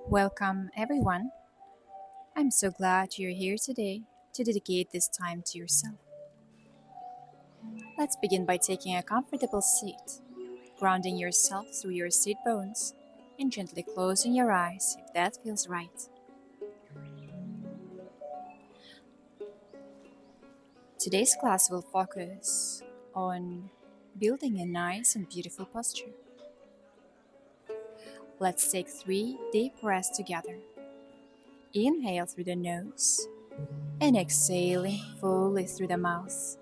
Welcome, everyone. I'm so glad you're here today to dedicate this time to yourself. Let's begin by taking a comfortable seat, grounding yourself through your seat bones, and gently closing your eyes if that feels right. Today's class will focus on building a nice and beautiful posture. Let's take 3 deep breaths together. Inhale through the nose and exhaling fully through the mouth.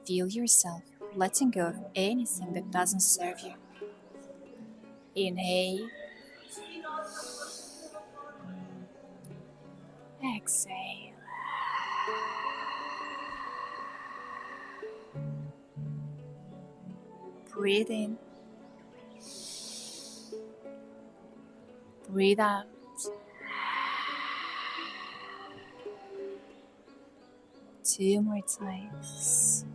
Feel yourself letting go of anything that doesn't serve you. Inhale, exhale. Breathe in, breathe out. 2 more times.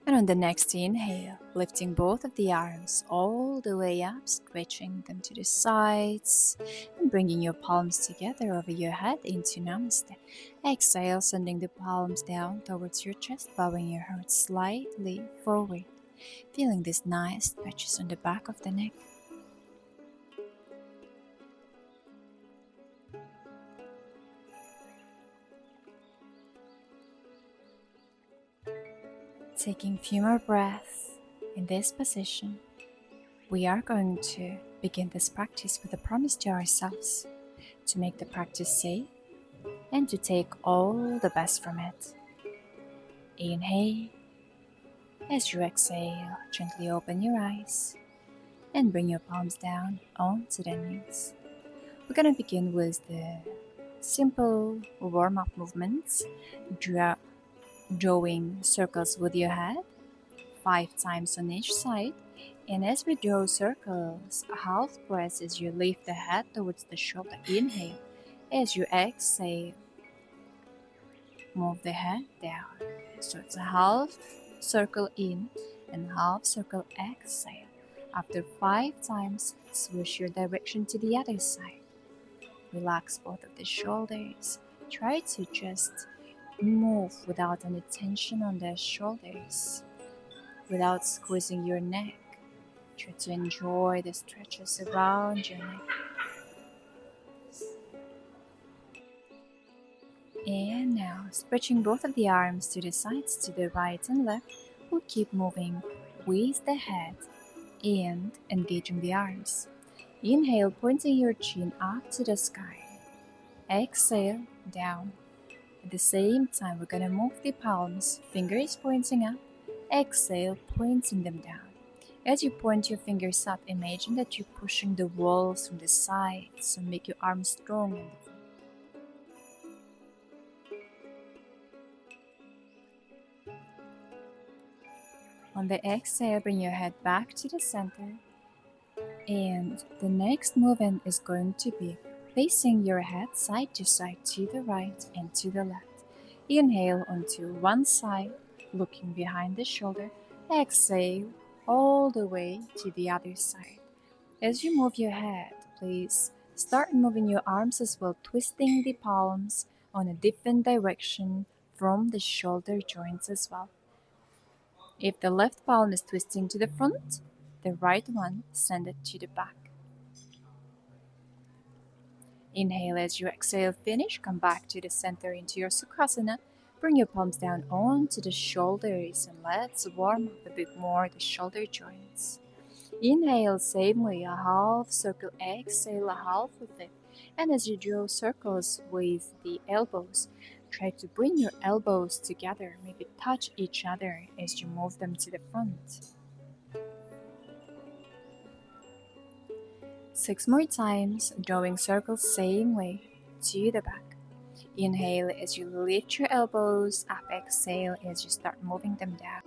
And on the next inhale, lifting both of the arms all the way up, stretching them to the sides, and bringing your palms together over your head into Namaste. Exhale, sending the palms down towards your chest, bowing your heart slightly forward, feeling these nice stretches on the back of the neck. Taking a few more breaths in this position, we are going to begin this practice with a promise to ourselves to make the practice safe and to take all the best from it. Inhale. As you exhale, gently open your eyes and bring your palms down onto the knees. We're going to begin with the simple warm-up movements, drawing circles with your head 5 times on each side. And as we draw circles, a half press as you lift the head towards the shoulder. Inhale. As you exhale, move the head down. So it's a half circle in and half circle exhale. After 5 times, switch your direction to the other side. Relax both of the shoulders. Try to just move without any tension on the shoulders, without squeezing your neck. Try to enjoy the stretches around your neck. And now, stretching both of the arms to the sides, to the right and left, we'll keep moving with the head and engaging the arms. Inhale, pointing your chin up to the sky. Exhale, down. At the same time, we're gonna move the palms, fingers pointing up. Exhale, pointing them down. As you point your fingers up, imagine that you're pushing the walls from the sides, so make your arms strong in the front. On the exhale, bring your head back to the center. And the next movement is going to be placing your head side to side to the right and to the left. Inhale onto one side, looking behind the shoulder. Exhale all the way to the other side. As you move your head, please start moving your arms as well, twisting the palms on a different direction from the shoulder joints as well. If the left palm is twisting to the front, the right one send it to the back. Inhale as you exhale, finish, come back to the center into your Sukhasana. Bring your palms down onto the shoulders and let's warm up a bit more the shoulder joints. Inhale, same way, a half circle, exhale, a half of it. And as you draw circles with the elbows, try to bring your elbows together, maybe touch each other as you move them to the front. 6 more times, drawing circles same way to the back. Inhale as you lift your elbows up, exhale as you start moving them down.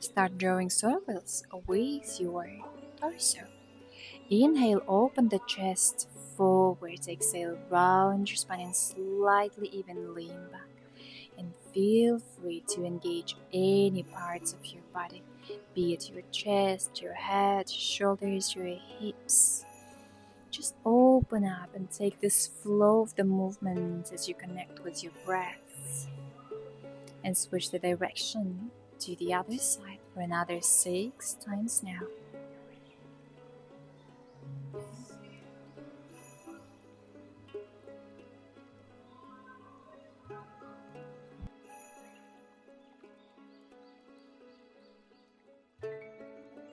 Start drawing circles with your torso. Inhale, open the chest forward. Exhale, round your spine and slightly even lean back. And feel free to engage any parts of your body, be it your chest, your head, your shoulders, your hips. Just open up and take this flow of the movement as you connect with your breath. And switch the direction to the other side for another 6 times now.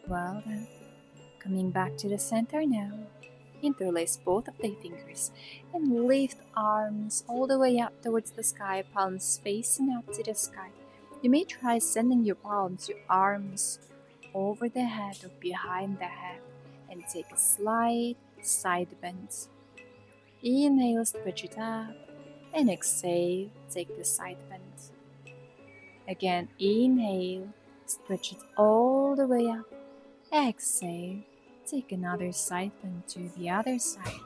Well done. Coming back to the center now. Interlace both of the fingers and lift arms all the way up towards the sky, palms facing up to the sky. You may try sending your palms, your arms over the head or behind the head and take a slight side bend. Inhale, stretch it up, and exhale, take the side bend. Again, inhale, stretch it all the way up. Exhale, take another side bend to the other side.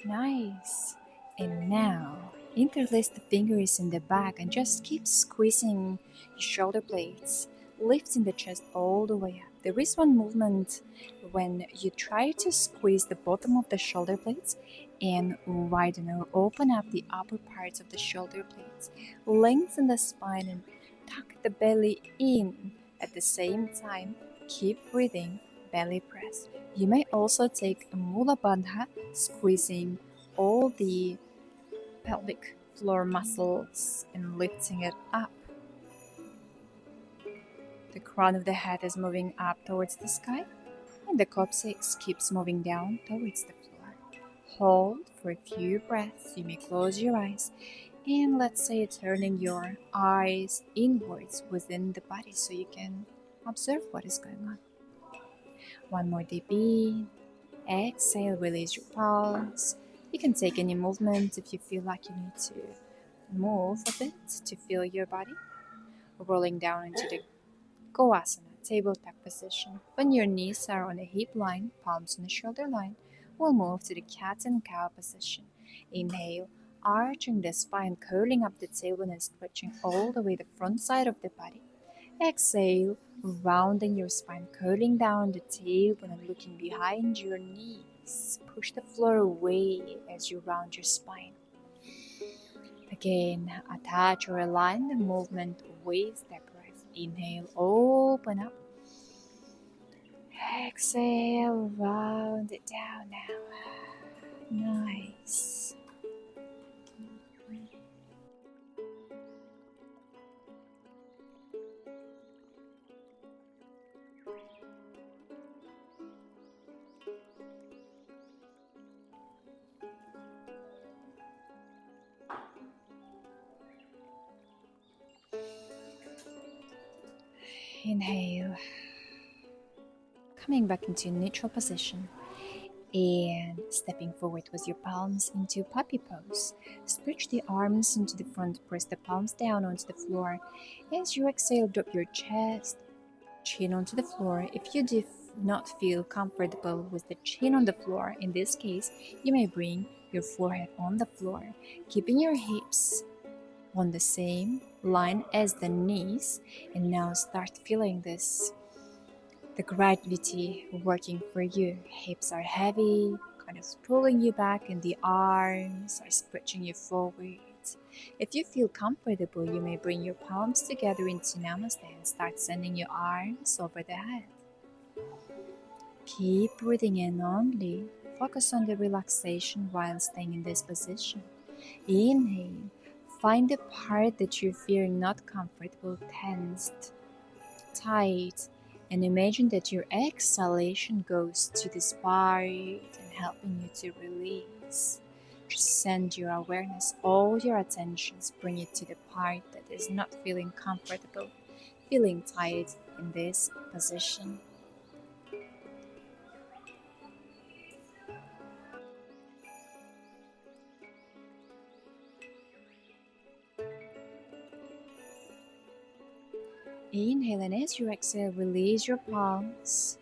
Nice. And now, interlace the fingers in the back and just keep squeezing your shoulder blades, lifting the chest all the way up. There is one movement when you try to squeeze the bottom of the shoulder blades and widen or open up the upper parts of the shoulder blades. Lengthen the spine and tuck the belly in. At the same time, keep breathing, belly press. You may also take a Mula Bandha, squeezing all the pelvic floor muscles and lifting it up. The crown of the head is moving up towards the sky, and the coccyx keeps moving down towards the floor. Hold for a few breaths. You may close your eyes, and let's say turning your eyes inwards within the body so you can observe what is going on. One more deep in. Exhale, release your palms. You can take any movement if you feel like you need to move a bit to feel your body. Rolling down into the Goasana, tabletop position. When your knees are on the hip line, palms on the shoulder line, we'll move to the cat and cow position. Inhale, arching the spine, curling up the tailbone and stretching all the way the front side of the body. Exhale, rounding your spine, curling down the tailbone and looking behind your knees. Push the floor away as you round your spine. Again, attach or align the movement with the breath. Inhale, open up. Exhale, round it down now. Nice. Inhale, coming back into neutral position and stepping forward with your palms into puppy pose. Stretch the arms into the front, press the palms down onto the floor. As you exhale, drop your chest, chin onto the floor. If you do not feel comfortable with the chin on the floor, in this case, you may bring your forehead on the floor, keeping your hips on the same line as the knees. And now start feeling this, the gravity working for you. Hips are heavy, kind of pulling you back, and the arms are stretching you forward. If you feel comfortable, you may bring your palms together into Namaste and start sending your arms over the head. Keep breathing in only. Focus on the relaxation while staying in this position. Inhale. Find the part that you're feeling not comfortable, tensed, tight. And imagine that your exhalation goes to this part and helping you to release. Just send your awareness, all your attentions, bring it to the part that is not feeling comfortable, feeling tight in this position. Inhale, and as you exhale, release your palms.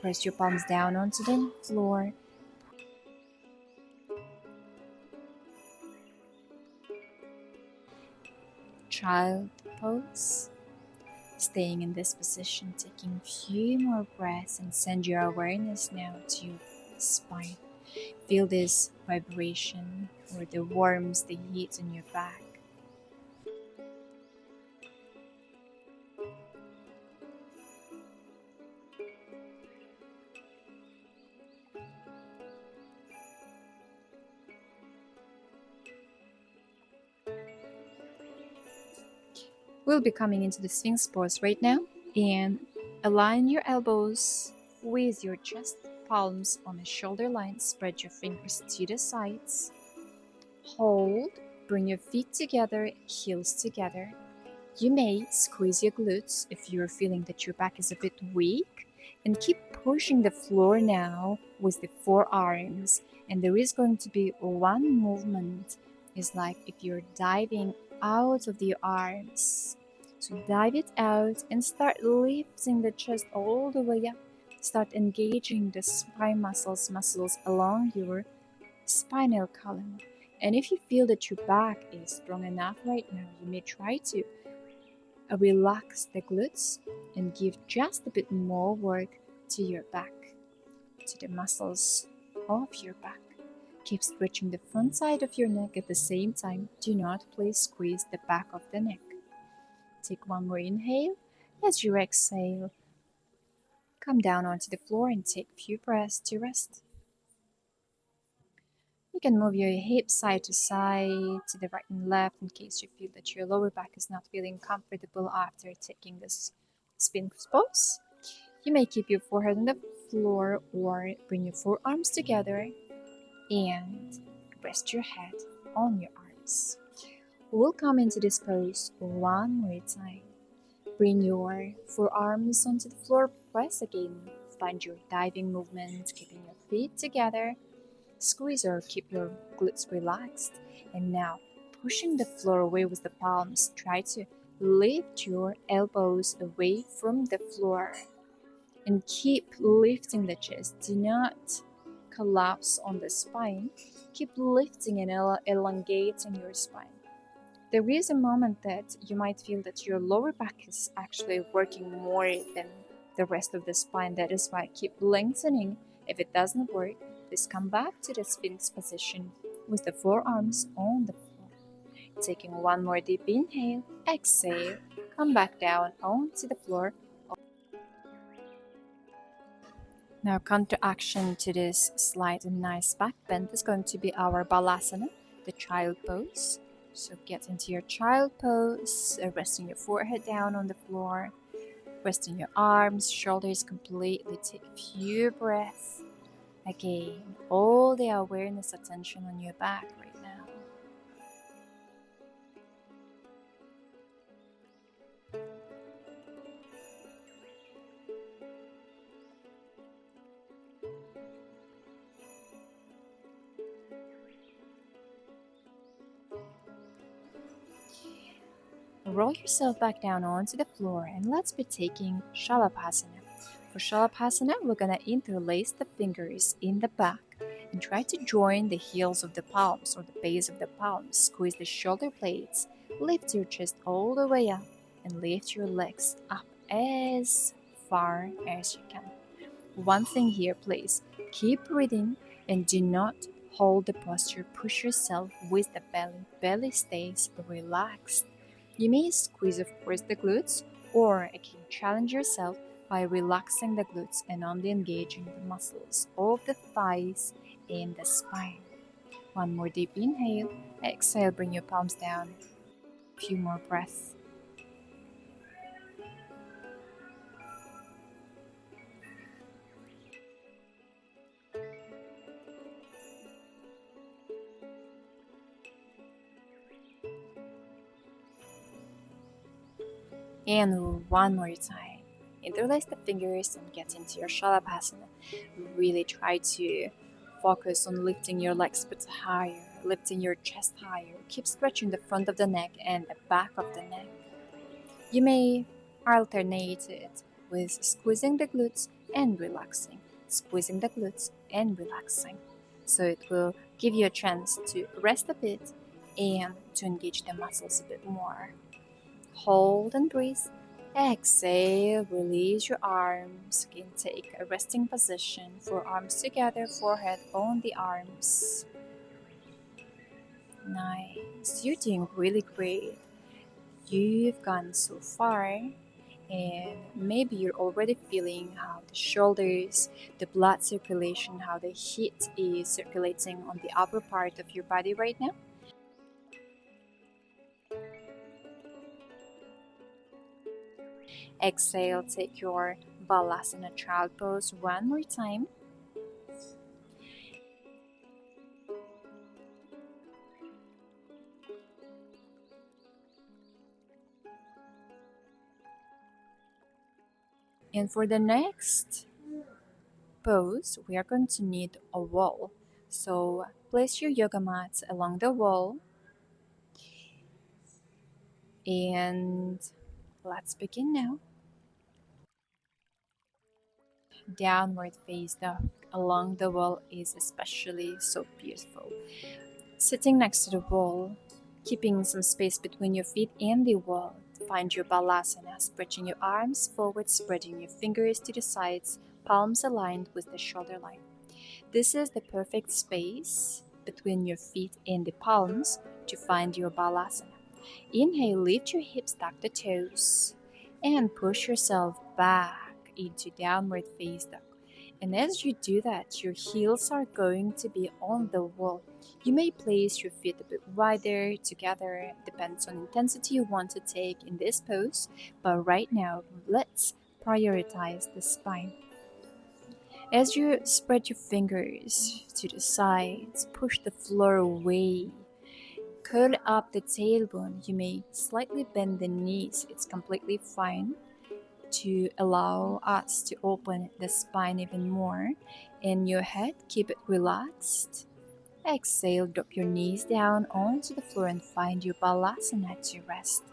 Press your palms down onto the floor. Child pose. Staying in this position, taking a few more breaths, and send your awareness now to your spine. Feel this vibration or the warmth, the heat in your back. We'll be coming into the Sphinx pose right now, and align your elbows with your chest, palms on the shoulder line. Spread your fingers to the sides. Hold, bring your feet together, heels together. You may squeeze your glutes if you're feeling that your back is a bit weak, and keep pushing the floor now with the forearms. And there is going to be one movement. It's like if you're diving out of the arms. So dive it out and start lifting the chest all the way up. Start engaging the spine muscles along your spinal column. And if you feel that your back is strong enough right now, you may try to relax the glutes and give just a bit more work to your back, to the muscles of your back. Keep stretching the front side of your neck at the same time. Do not please squeeze the back of the neck. Take one more inhale. As you exhale, come down onto the floor and take a few breaths to rest. You can move your hips side to side, to the right and left, in case you feel that your lower back is not feeling comfortable after taking this Sphinx pose. You may keep your forehead on the floor or bring your forearms together and rest your head on your arms. We'll come into this pose one more time. Bring your forearms onto the floor, press again. Find your diving movement, keeping your feet together. Squeeze or keep your glutes relaxed. And now, pushing the floor away with the palms, try to lift your elbows away from the floor. And keep lifting the chest. Do not collapse on the spine. Keep lifting and elongating your spine. There is a moment that you might feel that your lower back is actually working more than the rest of the spine. That is why keep lengthening. If it doesn't work, please come back to the Sphinx position with the forearms on the floor. Taking one more deep inhale, exhale, come back down onto the floor. Now come to action to this slight and nice back bend. Is going to be our Balasana, the child pose. So get into your child pose, resting your forehead down on the floor, resting your arms, shoulders completely. Take a few breaths. Again, all the awareness, attention on your back right now. Roll yourself back down onto the floor and let's be taking Shalabhasana. For Shalabhasana, we're going to interlace the fingers in the back and try to join the heels of the palms or the base of the palms. Squeeze the shoulder blades, lift your chest all the way up and lift your legs up as far as you can. One thing here, please, keep breathing and do not hold the posture. Push yourself with the belly. Belly stays relaxed. You may squeeze, of course, the glutes, or again, challenge yourself by relaxing the glutes and only engaging the muscles of the thighs and the spine. One more deep inhale. Exhale, bring your palms down. A few more breaths. And one more time. Interlace the fingers and get into your Shalabhasana. Really try to focus on lifting your legs a bit higher, lifting your chest higher. Keep stretching the front of the neck and the back of the neck. You may alternate it with squeezing the glutes and relaxing, squeezing the glutes and relaxing. So it will give you a chance to rest a bit and to engage the muscles a bit more. Hold and breathe. Exhale, release your arms. Again, take a resting position. Forearms together, forehead on the arms. Nice. You're doing really great. You've gone so far, and maybe you're already feeling how the shoulders, the blood circulation, how the heat is circulating on the upper part of your body right now. Exhale, take your Balasana Child Pose one more time. And for the next pose, we are going to need a wall. So place your yoga mats along the wall. And let's begin now. Downward face dog along the wall is especially so beautiful. Sitting next to the wall, keeping some space between your feet and the wall. Find your Balasana, stretching your arms forward, spreading your fingers to the sides, palms aligned with the shoulder line. This is the perfect space between your feet and the palms to find your Balasana. Inhale, lift your hips, tuck the toes, and push yourself back into downward face dog. And as you do that, your heels are going to be on the wall. You may place your feet a bit wider together, depends on intensity you want to take in this pose, but right now, let's prioritize the spine. As you spread your fingers to the sides, push the floor away. Curl up the tailbone. You may slightly bend the knees. It's completely fine to allow us to open the spine even more. In your head, keep it relaxed. Exhale, drop your knees down onto the floor and find your Balasana to rest.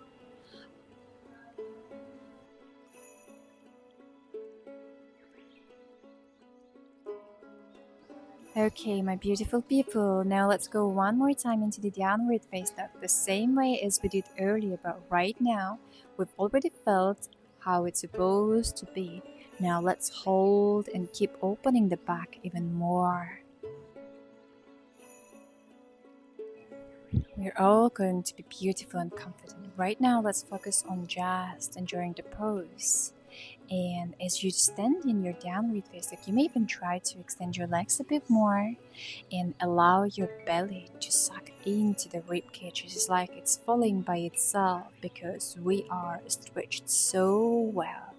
Okay, my beautiful people, now let's go one more time into the downward face dog, the same way as we did earlier, but right now we've already felt how it's supposed to be. Now let's hold and keep opening the back even more. We're all going to be beautiful and confident. Right now, let's focus on just enjoying the pose. And as you stand in your downward face dog, you may even try to extend your legs a bit more and allow your belly to suck into the rib cage. It's like it's falling by itself because we are stretched so well.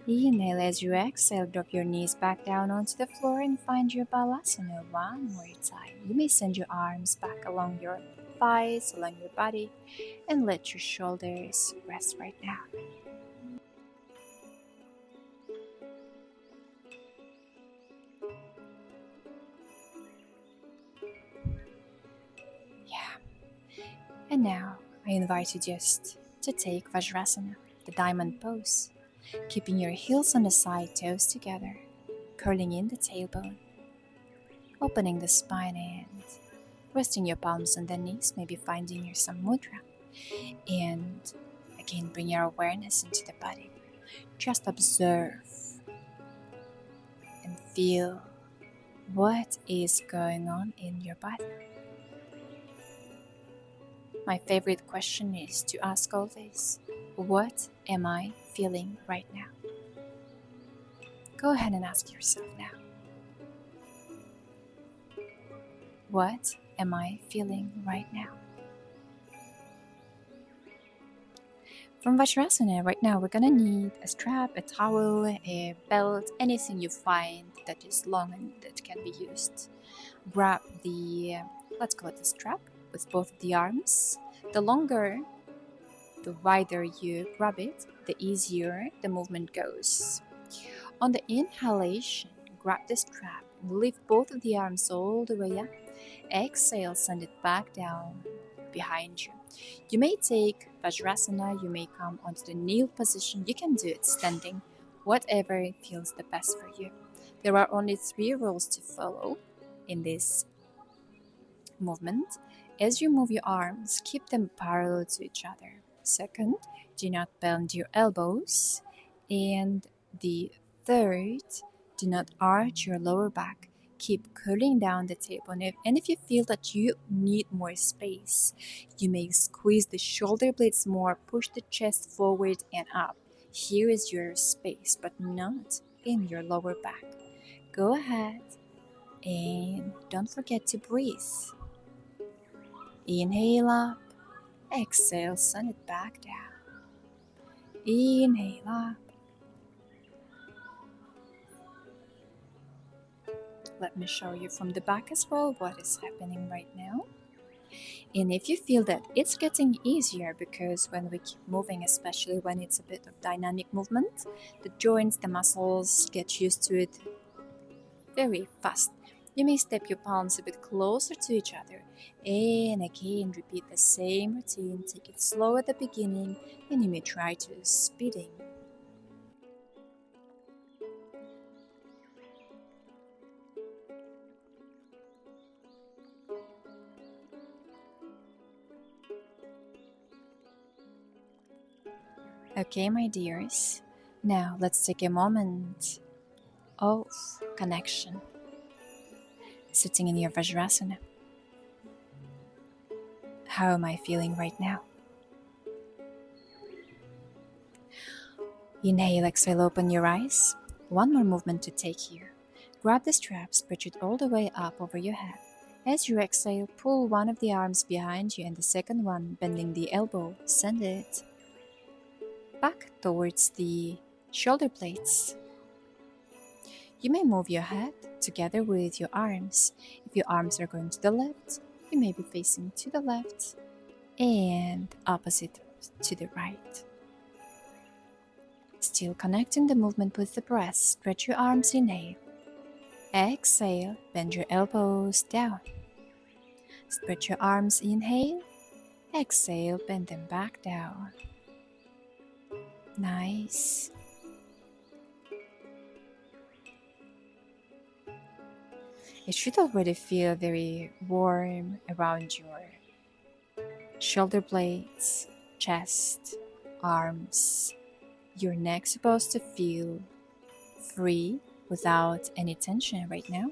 Inhale as you exhale, drop your knees back down onto the floor and find your Balasana one more time. You may send your arms back along your thighs, along your body, and let your shoulders rest right now. Yeah. And now I invite you just to take Vajrasana, the diamond pose, keeping your heels on the side, toes together, curling in the tailbone, opening the spine and resting your palms on the knees, maybe finding your Samudra. And again, bring your awareness into the body. Just observe and feel what is going on in your body. My favorite question is to ask always, what am I feeling right now? Go ahead and ask yourself now. What am I feeling right now? From Vajrasana, right now we're gonna need a strap, a towel, a belt, anything you find that is long and that can be used. Grab the let's call it a strap, with both of the arms. The longer, the wider you grab it, the easier the movement goes. On the inhalation, grab the strap and lift both of the arms all the way up. Exhale, send it back down behind you. You may take Vajrasana, you may come onto the kneel position, you can do it standing, whatever feels the best for you. There are only 3 rules to follow in this movement. As you move your arms, keep them parallel to each other. Second, do not bend your elbows. And the third, do not arch your lower back. Keep cooling down the tailbone. And if you feel that you need more space, you may squeeze the shoulder blades more, push the chest forward and up. Here is your space, but not in your lower back. Go ahead and don't forget to breathe. Inhale up, exhale, send it back down. Inhale up. Let me show you from the back as well what is happening right now. And if you feel that it's getting easier, because when we keep moving, especially when it's a bit of dynamic movement, the joints, the muscles get used to it very fast. You may step your palms a bit closer to each other, and again repeat the same routine. Take it slow at the beginning, and you may try to speeding. Okay, my dears, now let's take a moment of connection. Sitting in your Vajrasana. How am I feeling right now? Inhale, exhale, open your eyes. One more movement to take here. Grab the strap, stretch it all the way up over your head. As you exhale, pull one of the arms behind you and the second one, bending the elbow, send it back towards the shoulder blades. You may move your head together with your arms. If your arms are going to the left, you may be facing to the left and opposite to the right. Still connecting the movement with the breath, stretch your arms, inhale. Exhale, bend your elbows down. Stretch your arms, inhale. Exhale, bend them back down. Nice. It should already feel very warm around your shoulder blades, chest, arms. Your neck's supposed to feel free without any tension right now.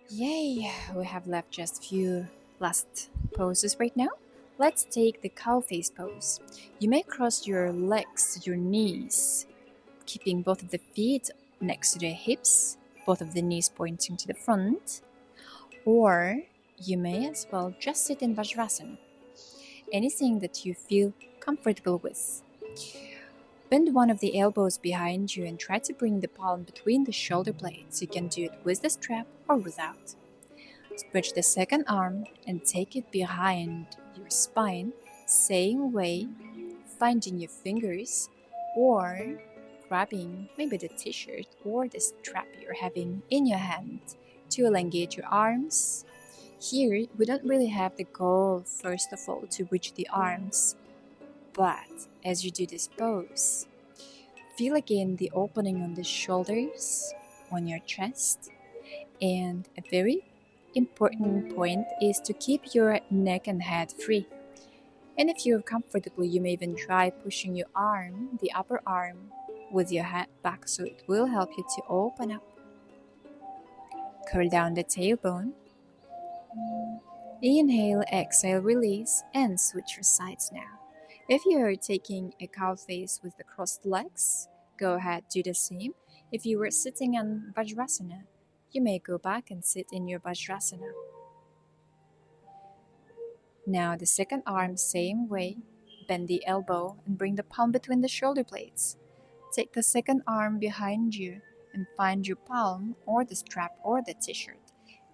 Yay! We have left just few last poses right now. Let's take the cow face pose. You may cross your legs, your knees, keeping both of the feet next to the hips, both of the knees pointing to the front, or you may as well just sit in Vajrasana. Anything that you feel comfortable with. Bend one of the elbows behind you and try to bring the palm between the shoulder blades. You can do it with the strap or without. Stretch the second arm and take it behind your spine, same way, finding your fingers or grabbing maybe the t-shirt or the strap you're having in your hand to elongate your arms. Here, we don't really have the goal, first of all, to reach the arms, but as you do this pose, feel again the opening on the shoulders, on your chest, and a very important point is to keep your neck and head free. And if you're comfortable, you may even try pushing your arm, the upper arm, with your head back, so it will help you to open up. Curl down the tailbone. Inhale, exhale, release, and switch your sides now. If you are taking a cow face with the crossed legs, go ahead, do the same. If you were sitting on Vajrasana, you may go back and sit in your Vajrasana. Now the second arm, same way. Bend the elbow and bring the palm between the shoulder blades. Take the second arm behind you and find your palm or the strap or the t-shirt,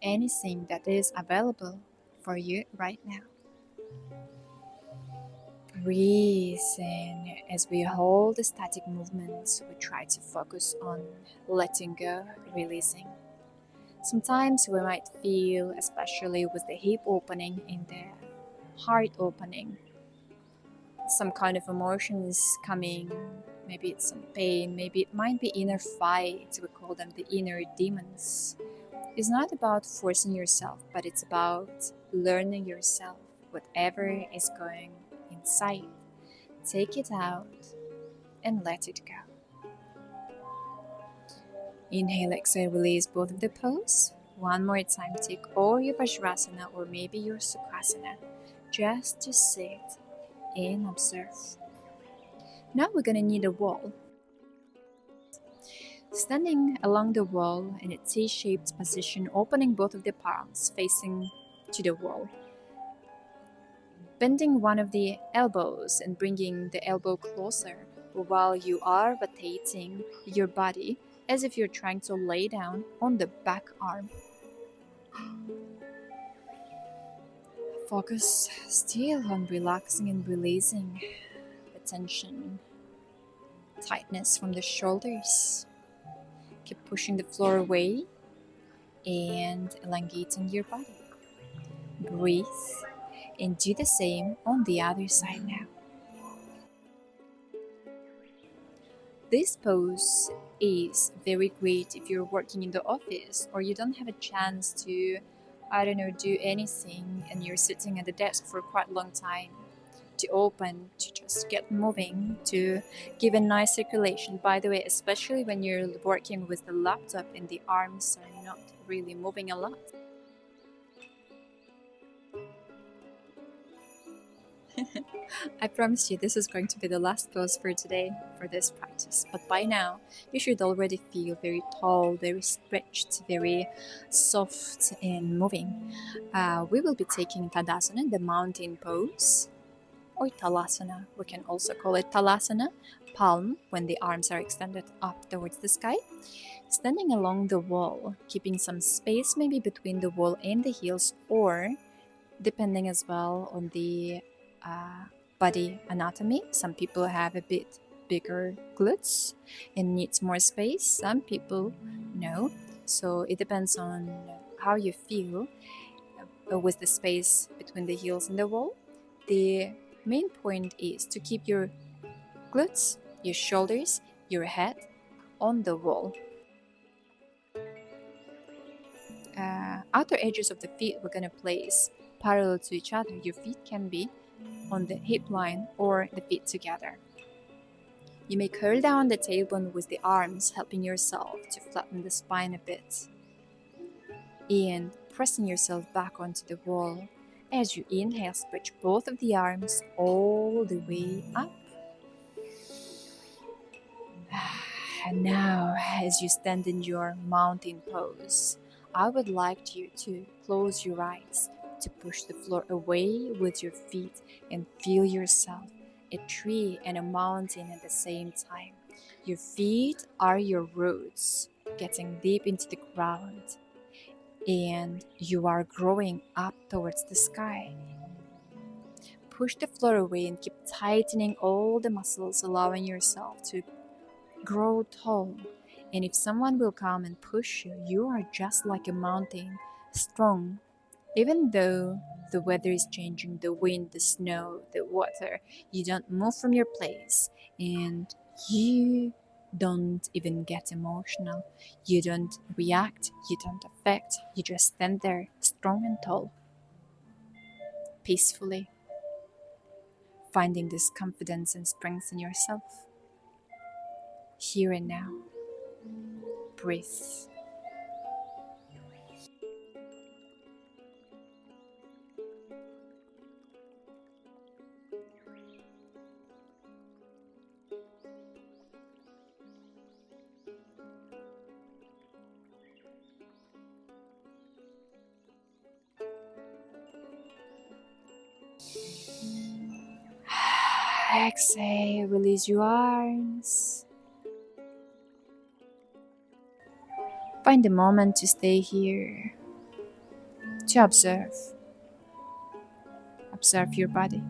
anything that is available for you right now. Breathe in. As we hold the static movements, we try to focus on letting go, releasing. Sometimes we might feel, especially with the hip opening and the heart opening, some kind of emotions coming. Maybe it's some pain, maybe it might be inner fights. We call them the inner demons. It's not about forcing yourself, but it's about learning yourself. Whatever is going inside, take it out and let it go. Inhale, exhale, release both of the pose. One more time, take all your Vajrasana or maybe your Sukhasana just to sit and observe. Now we're gonna need a wall. Standing along the wall in a T-shaped position, opening both of the palms facing to the wall. Bending one of the elbows and bringing the elbow closer while you are rotating your body as if you're trying to lay down on the back arm. Focus still on relaxing and releasing the tension, tightness from the shoulders. Keep pushing the floor away and elongating your body. Breathe and do the same on the other side now. This pose is very great if you're working in the office or you don't have a chance to, do anything and you're sitting at the desk for quite a long time. To open, to just get moving, to give a nice circulation. By the way, especially when you're working with the laptop and the arms are not really moving a lot. I promise you this is going to be the last pose for today for this practice. But by now, you should already feel very tall, very stretched, very soft and moving. We will be taking Tadasana, the mountain pose, or Talasana. We can also call it Talasana, palm when the arms are extended up towards the sky. Standing along the wall, keeping some space maybe between the wall and the heels, or depending as well on the body anatomy. Some people have a bit bigger glutes and needs more space. Some people no. So it depends on how you feel with the space between the heels and the wall. The main point is to keep your glutes, your shoulders, your head on the wall. Outer edges of the feet we're going to place parallel to each other. Your feet can be on the hip line or the feet together. You may curl down the tailbone with the arms, helping yourself to flatten the spine a bit. And pressing yourself back onto the wall. As you inhale, stretch both of the arms all the way up. And now, as you stand in your mountain pose, I would like you to close your eyes, to push the floor away with your feet and feel yourself a tree and a mountain at the same time. Your feet are your roots, getting deep into the ground, and you are growing up towards the sky. Push the floor away and keep tightening all the muscles, allowing yourself to grow tall. And if someone will come and push you, you are just like a mountain, strong. Even though the weather is changing, the wind, the snow, the water, you don't move from your place and you don't even get emotional. You don't react, you don't affect, you just stand there strong and tall, peacefully, finding this confidence and strength in yourself. Here and now, breathe. Exhale, release your arms. Find a moment to stay here, to observe. Observe your body,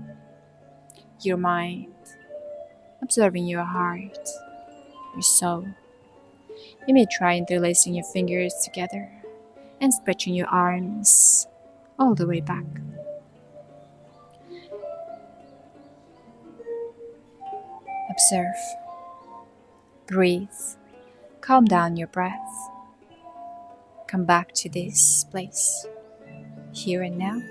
your mind, observing your heart, your soul. You may try interlacing your fingers together and stretching your arms all the way back. Observe. Breathe. Calm down your breath. Come back to this place, here and now.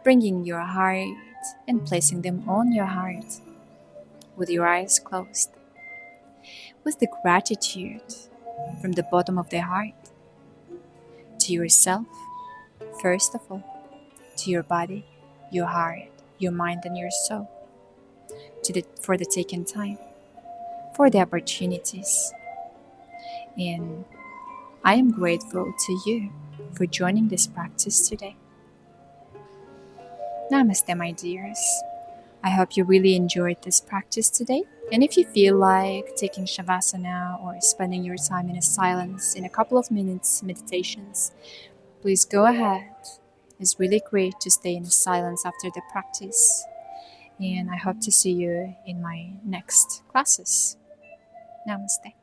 Bringing your heart and placing them on your heart with your eyes closed. With the gratitude from the bottom of the heart to yourself, first of all, to your body, your heart, your mind, and your soul, for the taken time, for the opportunities. And I am grateful to you for joining this practice today. Namaste, my dears. I hope you really enjoyed this practice today. And if you feel like taking Shavasana or spending your time in a silence in a couple of minutes meditations, please go ahead. It's really great to stay in silence after the practice. And I hope to see you in my next classes. Namaste.